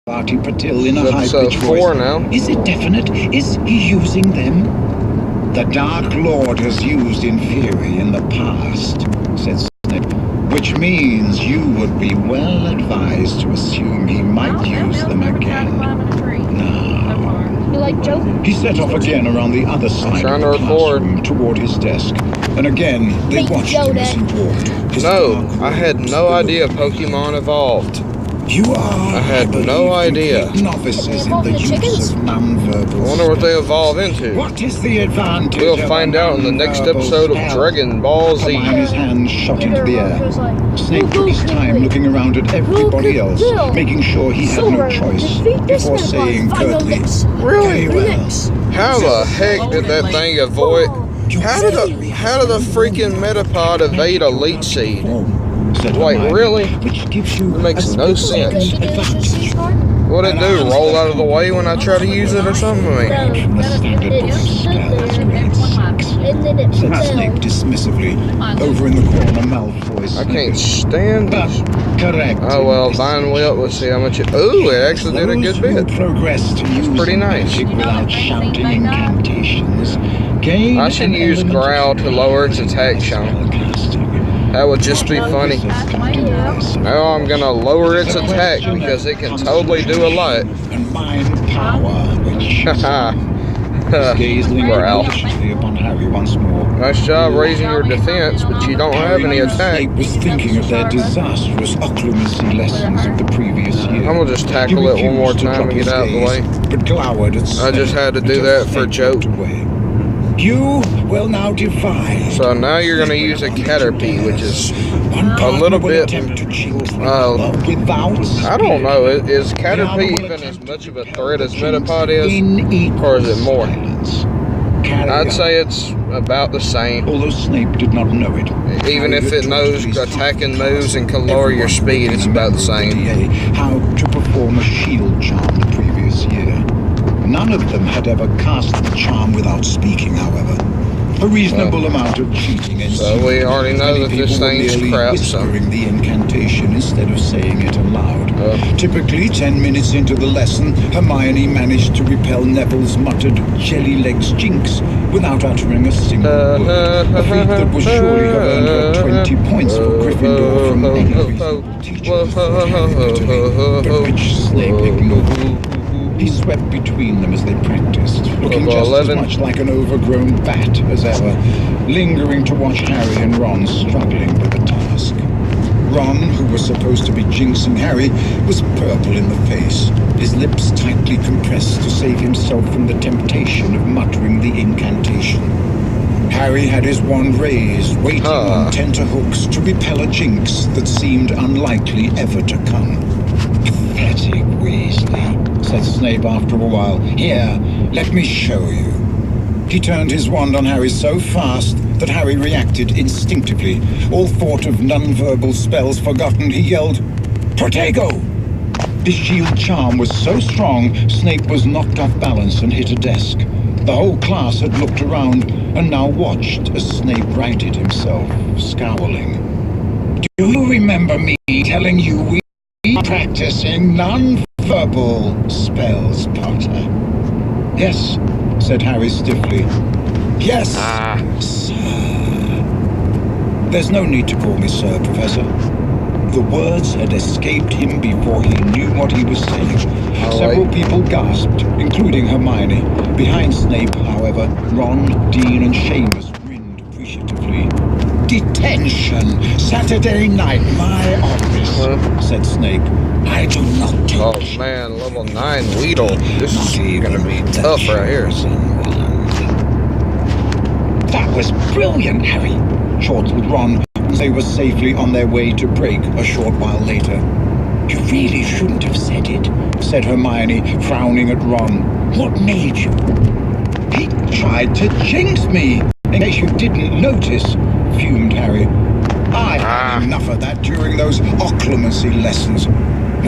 Bharti Patil in a It's high-pitched episode 4 voice. now. Is it definite? Is he using them? The Dark Lord has used Inferi in the past, said Snape, which means you would be well advised to assume he might use them again. Now, You like Joe? he set off again around the other side of the classroom toward his desk, and again they watched him as he walked. His No, dark I had robes no billowed idea in Pokemon evolved. You are, I had no idea. novices in the use of non-verbal. I wonder what they evolve into. What is the advantage? We'll find out in the next episode of Dragon Ball Z. Hermione's hand shot into the air. Snape took his time looking around at everybody else, making sure he had no choice, before saying curtly, Really? "Very well." How the heck did that thing avoid? How did the freaking Metapod evade a Leech Seed? Wait, really? It makes no sense. What'd it do? Roll out of the way when I try to use it or something? I mean, Snape dismissively, over in the corner, Malfoy's. I can't stand this. Correct. Oh well, Vine Whip. Let's see how much it. Ooh, it actually did a good bit. It's pretty nice. Without shouting incantations. I should use Growl to lower its attack chunk. That would just be funny. Now I'm gonna lower its attack because it can totally do a lot. And mind power, which Growl. upon Harry once more. Nice job raising your defense, but you don't have any attack. Snape was thinking of their disastrous occlumency lessons of the previous year. I'm gonna just tackle it one more time and get out of the way. But glowered at I just had to do that for a joke. You will now defy. So now you're gonna use a Caterpie, which is a little bit. I don't know. Is Caterpie even as much of a threat as Metapod is, or is it more? I'd say it's about the same. Although Snape did not know it. Even if it knows attacking moves and can lower your speed, it's about the same. How to perform a shield charm the previous year. None of them had ever cast the charm without speaking, however. A reasonable amount of cheating ensued. So we already know that this thing's crap, so. Whispering the incantation instead of saying it aloud. Typically, 10 minutes into the lesson, Hermione managed to repel Neville's muttered jelly legs jinx without uttering a single word. A feat that would surely have earned her 20 points for Gryffindor from any reasonable teacher but which Snape ignored. He swept between them as they practiced, looking just as much like an overgrown bat as ever, lingering to watch Harry and Ron struggling with the task. Ron, who was supposed to be jinxing Harry, was purple in the face, his lips tightly compressed to save himself from the temptation of muttering the incantation. Harry had his wand raised, waiting on tenterhooks to repel a jinx that seemed unlikely ever to come. Pathetic Weasley, said Snape after a while. Here, let me show you. He turned his wand on Harry so fast that Harry reacted instinctively. All thought of non-verbal spells forgotten, he yelled, "Protego!" His shield charm was so strong, Snape was knocked off balance and hit a desk. The whole class had looked around and now watched as Snape righted himself, scowling. Do you remember me telling you we are practicing non-verbal spells, Potter? Yes, said Harry stiffly. Yes, sir. There's no need to call me sir, Professor. The words had escaped him before he knew what he was saying. Several people gasped, including Hermione. Behind Snape, however, Ron, Dean, and Seamus grinned appreciatively. Detention! Saturday night, my office, said Snape. I do not teach. Oh man, level 9 Weedle. This is gonna be tough right here. That was brilliant, Harry, chortled Ron, as they were safely on their way to break a short while later. You really shouldn't have said it, said Hermione, frowning at Ron. What made you? He tried to jinx me, in case you didn't notice, fumed Harry. I had enough of that during those occlumency lessons.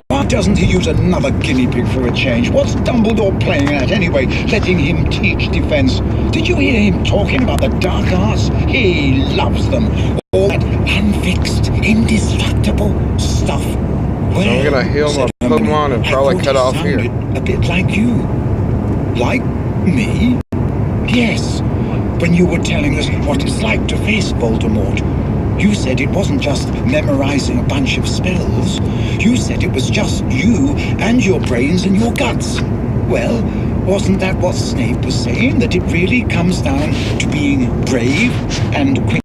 Why doesn't he use another guinea pig for a change? What's Dumbledore playing at anyway, letting him teach defense? Did you hear him talking about the dark arts? He loves them. All that unfixed, indestructible stuff. So I'm gonna heal my Pokemon have probably cut off here. A bit like you. Like me? Yes. When you were telling us what it's like to face Voldemort, you said it wasn't just memorizing a bunch of spells. You said it was just you and your brains and your guts. Well, wasn't that what Snape was saying? That it really comes down to being brave and quick?